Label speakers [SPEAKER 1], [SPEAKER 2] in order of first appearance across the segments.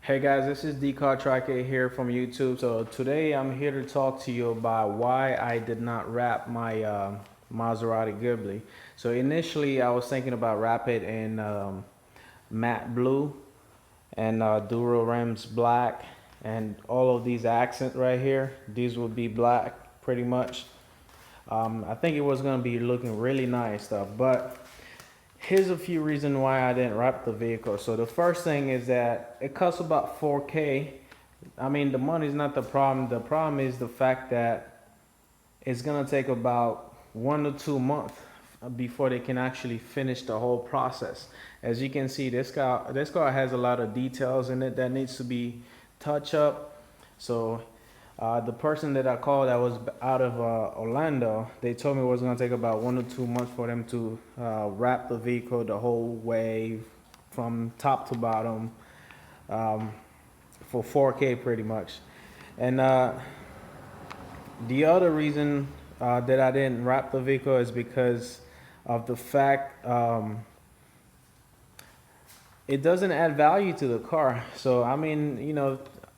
[SPEAKER 1] Hey guys, this is DCarTracker here from YouTube. So today I'm here to talk to you about why I did not wrap my Maserati Ghibli. So initially I was thinking about wrap it in matte blue and Duro rims black, and all of these accents right here, these would be black pretty much. I think it was gonna be looking really nice stuff, but here's a few reasons why I didn't wrap the vehicle. So the first thing is that it costs about 4K. I mean, the money's not the problem. The problem is the fact that it's gonna take about 1 to 2 months before they can actually finish the whole process. As you can see, this car has a lot of details in it that needs to be touched up. So the person that I called that was out of Orlando, they told me it was going to take about 1 to 2 months for them to wrap the vehicle the whole way from top to bottom um, for 4K pretty much. And the other reason that I didn't wrap the vehicle is because of the fact it doesn't add value to the car. So I mean,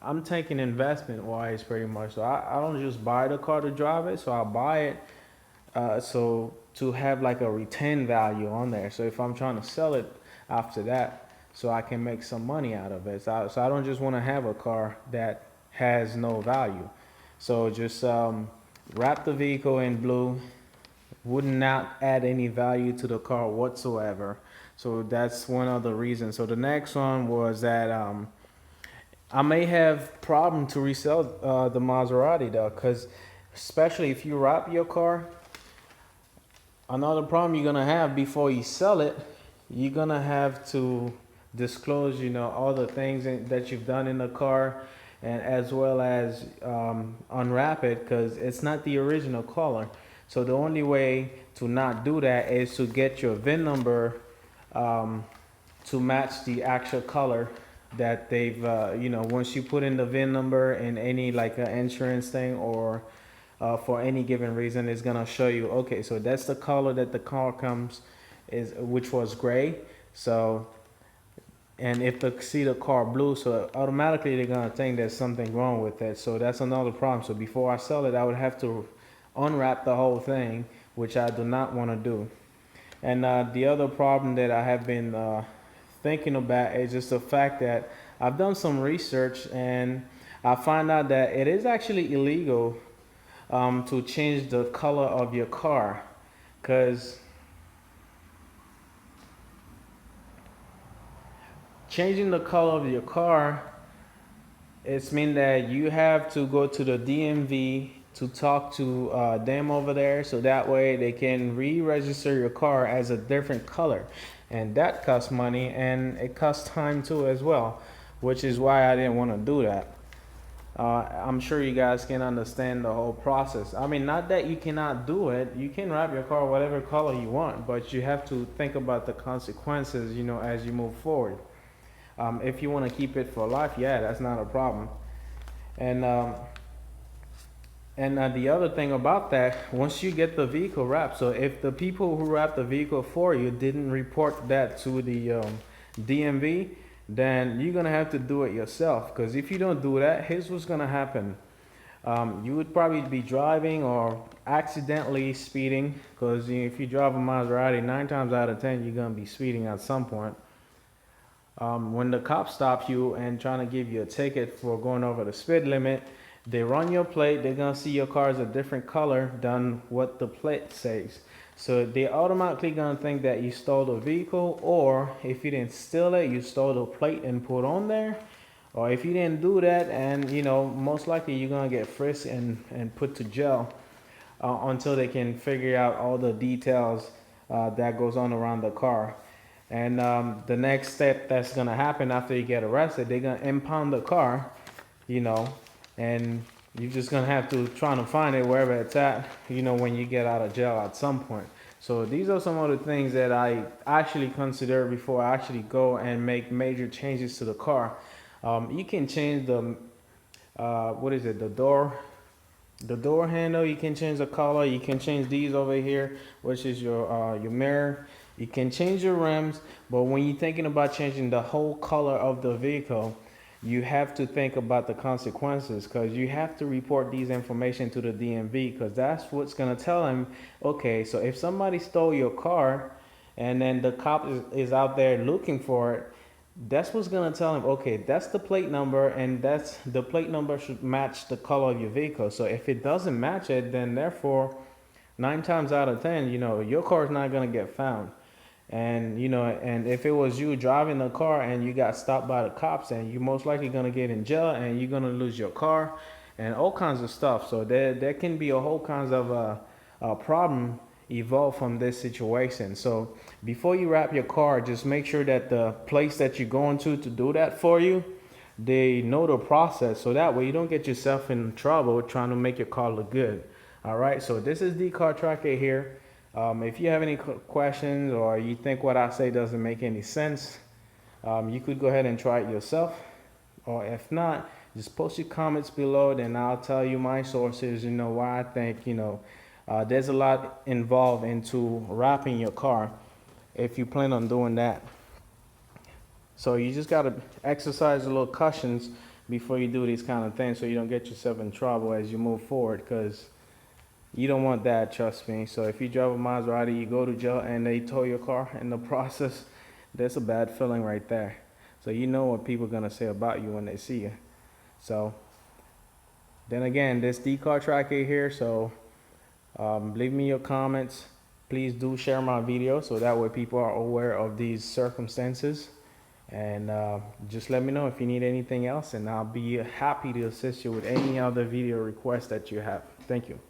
[SPEAKER 1] I'm taking investment wise pretty much. So I don't just buy the car to drive it. So I buy it so to have like a retain value on there. So if I'm trying to sell it after that, so I can make some money out of it. So I don't just want to have a car that has no value. So just wrap the vehicle in blue, would not add any value to the car whatsoever. So that's one of the reasons. So the next one was that I may have problem to resell the Maserati though, because especially if you wrap your car, another problem you're gonna have before you sell it, you're gonna have to disclose, all the things that you've done in the car, and as well as unwrap it because it's not the original color. So the only way to not do that is to get your VIN number to match the actual color that they've, once you put in the VIN number in any like an insurance thing or for any given reason, it's gonna show you, okay, so that's the color that the car comes which was gray. So, and if they see the car blue, so automatically they're gonna think there's something wrong with it. So that's another problem. So before I sell it, I would have to unwrap the whole thing, which I do not want to do. And the other problem that I have been thinking about is just the fact that I've done some research and I find out that it is actually illegal to change the color of your car, because changing the color of your car, it's mean that you have to go to the DMV to talk to them over there, so that way they can re-register your car as a different color, and that costs money and it costs time too as well, which is why I didn't want to do that. I'm sure you guys can understand the whole process. I mean, not that you cannot do it. You can wrap your car whatever color you want, but you have to think about the consequences, as you move forward. If you want to keep it for life, yeah, that's not a problem. And the other thing about that, once you get the vehicle wrapped, so if the people who wrapped the vehicle for you didn't report that to the DMV, then you're gonna have to do it yourself. Because if you don't do that, here's what's gonna happen. You would probably be driving or accidentally speeding. Because if you drive a Maserati, 9 times out of 10, you're gonna be speeding at some point. When the cops stop you and trying to give you a ticket for going over the speed limit, they run your plate. They're gonna see your car is a different color than what the plate says. So they automatically gonna think that you stole the vehicle, or if you didn't steal it, you stole the plate and put on there. Or if you didn't do that, and most likely you're gonna get frisked and put to jail until they can figure out all the details that goes on around the car. And the next step that's gonna happen after you get arrested, they're gonna impound the car, you know, and you're just gonna have to try to find it wherever it's at, when you get out of jail at some point. So these are some of the things that I actually consider before I actually go and make major changes to the car. You can change the the door handle. You can change the color. You can change these over here, which is your mirror. You can change your rims, but when you're thinking about changing the whole color of the vehicle, you have to think about the consequences, because you have to report these information to the DMV, because that's what's going to tell them, okay, so if somebody stole your car and then the cop is out there looking for it, that's what's going to tell them, okay, that's the plate number, and that's the plate number should match the color of your vehicle. So if it doesn't match it, then therefore 9 times out of 10, your car is not going to get found. And and if it was you driving the car and you got stopped by the cops, and you're most likely going to get in jail, and you're going to lose your car and all kinds of stuff. So there can be a whole kinds of a problem evolve from this situation. So before you wrap your car, just make sure that the place that you're going to do that for you, they know the process, so that way you don't get yourself in trouble trying to make your car look good. All right, so this is the car tracker here. If you have any questions, or you think what I say doesn't make any sense, you could go ahead and try it yourself. Or if not, just post your comments below, then I'll tell you my sources, why I think, there's a lot involved into wrapping your car if you plan on doing that. So you just got to exercise a little cautions before you do these kind of things, so you don't get yourself in trouble as you move forward, because you don't want that, trust me. So if you drive a Maserati, you go to jail and they tow your car in the process, that's a bad feeling right there. So you know what people are going to say about you when they see you. So then again, this the car tracker here. So leave me your comments. Please do share my video, so that way people are aware of these circumstances. And just let me know if you need anything else, and I'll be happy to assist you with any other video requests that you have. Thank you.